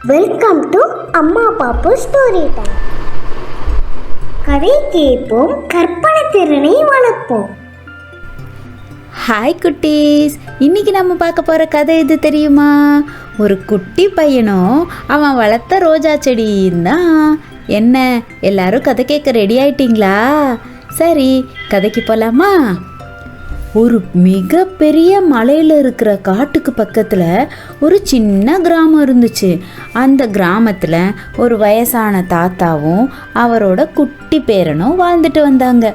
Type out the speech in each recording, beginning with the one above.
Welcome to அம்மா பாப்பு story time. கதை கேட்போம், கற்பனை திறனை வளர்ப்போம். ஹாய் குட்டீஸ், இன்னைக்கு நம்ம பார்க்க போகிற கதை எது தெரியுமா? ஒரு குட்டி பையனும் அவன் வளர்த்த ரோஜா செடியும் தான். என்ன எல்லாரும் கதை கேட்க ரெடி ஆயிட்டீங்களா? சரி, கதைக்கு போகலாமா? ஒரு மிகப்பெரிய மலையில் இருக்கிற காட்டுக்கு பக்கத்தில் ஒரு சின்ன கிராமம் இருந்துச்சு. அந்த கிராமத்தில் ஒரு வயசான தாத்தாவும் அவரோட குட்டி பேரனும் வாழ்ந்துட்டு வந்தாங்க.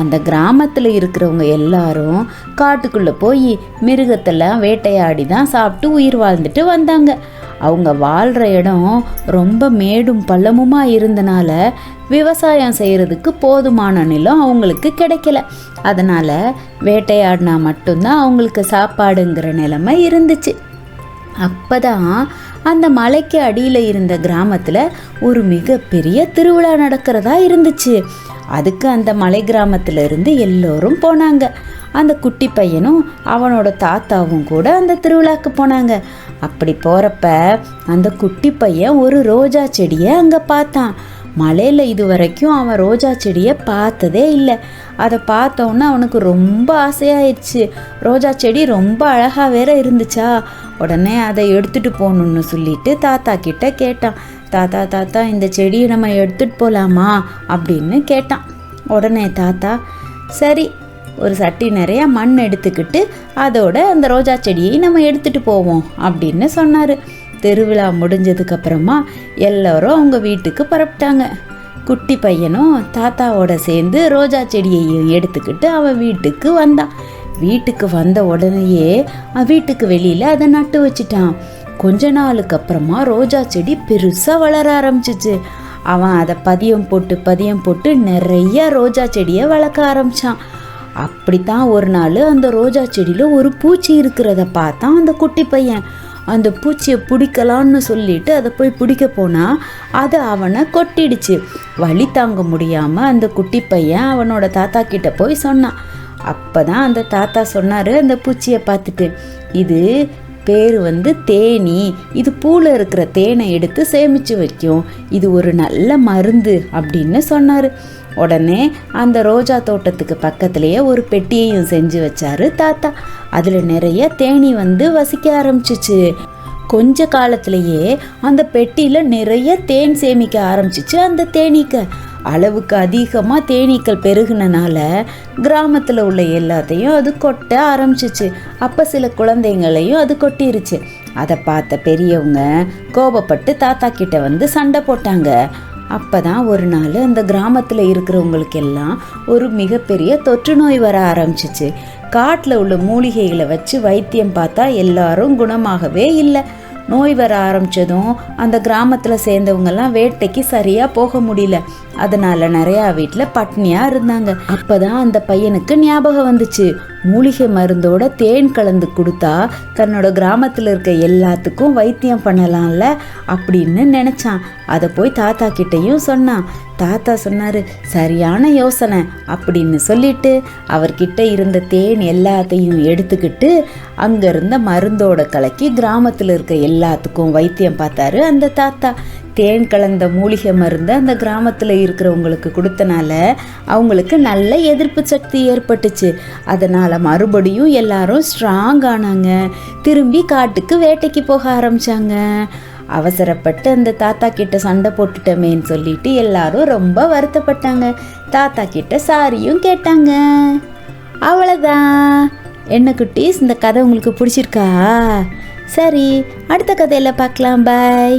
அந்த கிராமத்தில் இருக்கிறவங்க எல்லாரும் காட்டுக்குள்ளே போய் மிருகத்தெல்லாம் வேட்டையாடி தான் சாப்பிட்டு உயிர் வாழ்ந்துட்டு வந்தாங்க. அவங்க வாழ்கிற இடம் ரொம்ப மேடும் பள்ளமுமாக இருந்தனால விவசாயம் செய்கிறதுக்கு போதுமான நிலம் அவங்களுக்கு கிடைக்கல. அதனால் வேட்டையாடினா மட்டும்தான் அவங்களுக்கு சாப்பாடுங்கிற நிலைமை இருந்துச்சு. அப்போ தான் அந்த மலைக்கு அடியில் இருந்த கிராமத்தில் ஒரு மிகப்பெரிய திருவிழா நடக்கிறதா இருந்துச்சு. அதுக்கு அந்த மலை கிராமத்தில் இருந்து எல்லோரும் போனாங்க. அந்த குட்டி பையனும் அவனோட தாத்தாவும் கூட அந்த திருவிழாக்கு போனாங்க. அப்படி போகிறப்ப அந்த குட்டி பையன் ஒரு ரோஜா செடியை அங்கே பார்த்தான். மலையில் இது வரைக்கும் அவன் ரோஜா செடியை பார்த்ததே இல்லை. அதை பார்த்தோன்னே அவனுக்கு ரொம்ப ஆசையாயிடுச்சு. ரோஜா செடி ரொம்ப அழகாக வேற இருந்துச்சா. உடனே அதை எடுத்துகிட்டு போகணுன்னு சொல்லிட்டு தாத்தா கிட்ட கேட்டான். தாத்தா தாத்தா இந்த செடியை நம்ம எடுத்துகிட்டு போகலாமா அப்படின்னு கேட்டான். உடனே தாத்தா சரி, ஒரு சட்டி நிறையா மண் எடுத்துக்கிட்டு அதோட அந்த ரோஜா செடியை நம்ம எடுத்துகிட்டு போவோம் அப்படின்னு சொன்னார். திருவிழா முடிஞ்சதுக்கப்புறமா எல்லோரும் அவங்க வீட்டுக்கு பரப்பிட்டாங்க. குட்டி பையனும் தாத்தாவோட சேர்ந்து ரோஜா செடியையும் எடுத்துக்கிட்டு அவன் வீட்டுக்கு வந்தான். வீட்டுக்கு வந்த உடனேயே வீட்டுக்கு வெளியில் அதை நட்டு வச்சிட்டான். கொஞ்ச நாளுக்கு அப்புறமா ரோஜா செடி பெருசாக வளர ஆரம்பிச்சிச்சு. அவன் அதை பதியம் போட்டு நிறைய ரோஜா செடியை வளர்க்க ஆரம்பித்தான். அப்படித்தான் ஒரு நாள் அந்த ரோஜா செடியில் ஒரு பூச்சி இருக்கிறத பார்த்தான் அந்த குட்டி பையன். அந்த பூச்சியை பிடிக்கலான்னு சொல்லிட்டு அதை போய் பிடிக்க போனால் அது அவனை கொட்டிடுச்சு. வலி தாங்க முடியாமல் அந்த குட்டி பையன் அவனோட தாத்தா கிட்ட போய் சொன்னான். அப்போ தான் அந்த தாத்தா சொன்னார் அந்த பூச்சியை பார்த்துட்டு, இது பேர் தேனி. இது பூவில் இருக்கிற தேனை எடுத்து சேமித்து வைக்கும். இது ஒரு நல்ல மருந்து அப்படின்னு சொன்னார். உடனே அந்த ரோஜா தோட்டத்துக்கு பக்கத்துலேயே ஒரு பெட்டியையும் செஞ்சு வச்சாரு தாத்தா. அதில் நிறைய தேனி வசிக்க ஆரம்பிச்சிச்சு. கொஞ்ச காலத்திலேயே அந்த பெட்டியில் நிறைய தேன் சேமிக்க ஆரம்பிச்சிச்சு. அந்த தேனீக்க அளவுக்கு அதிகமாக தேனீக்கள் பெருகுனனால கிராமத்தில் உள்ள எல்லாத்தையும் அது கொட்ட ஆரம்பிச்சிச்சு. அப்போ சில குழந்தைங்களையும் அது கொட்டிருச்சு. அதை பார்த்த பெரியவங்க கோபப்பட்டு தாத்தா கிட்ட சண்டை போட்டாங்க. அப்போ தான் ஒரு நாள் அந்த கிராமத்தில் இருக்கிறவங்களுக்கெல்லாம் ஒரு மிகப்பெரிய தொற்று நோய் வர ஆரம்பிச்சிச்சு. காட்டில் உள்ள மூலிகைகளை வச்சு வைத்தியம் பார்த்தா எல்லாரும் குணமாகவே இல்லை. நோய் வர ஆரம்பித்ததும் அந்த கிராமத்தில் சேர்ந்தவங்கெல்லாம் வேட்டைக்கு சரியாக போக முடியல. அதனால் நிறையா வீட்டில் பட்னியாக இருந்தாங்க. அப்போ தான் அந்த பையனுக்கு ஞாபகம் வந்துச்சு, மூலிகை மருந்தோட தேன் கலந்து கொடுத்தா தன்னோட கிராமத்தில் இருக்க எல்லாத்துக்கும் வைத்தியம் பண்ணலாம்ல அப்படின்னு நினச்சான். அதை போய் தாத்தா கிட்டேயும் சொன்னான். தாத்தா சொன்னார், சரியான யோசனை அப்படின்னு சொல்லிட்டு அவர்கிட்ட இருந்த தேன் எல்லாத்தையும் எடுத்துக்கிட்டு அங்கே இருந்த மருந்தோட கலக்கி கிராமத்தில் இருக்க எல்லாத்துக்கும் வைத்தியம் பார்த்தாரு அந்த தாத்தா. தேன் கலந்த மூலிகை மருந்து அந்த கிராமத்தில் இருக்கிறவங்களுக்கு கொடுத்தனால அவங்களுக்கு நல்ல எதிர்ப்பு சக்தி ஏற்பட்டுச்சு. அதனால் மறுபடியும் எல்லாரும் ஸ்ட்ராங் ஆனாங்க. திரும்பி காட்டுக்கு வேட்டைக்கு போக ஆரம்பித்தாங்க. அவசரப்பட்டு அந்த தாத்தா கிட்ட சண்டை போட்டுட்டமேன்னு சொல்லிட்டு எல்லாரும் ரொம்ப வருத்தப்பட்டாங்க. தாத்தா கிட்ட சாரியும் கேட்டாங்க. அவ்வளோதான். என்ன குட்டீஸ், இந்த கதை உங்களுக்கு பிடிச்சிருக்கா? சரி, அடுத்த கதையில் பார்க்கலாம். பாய்.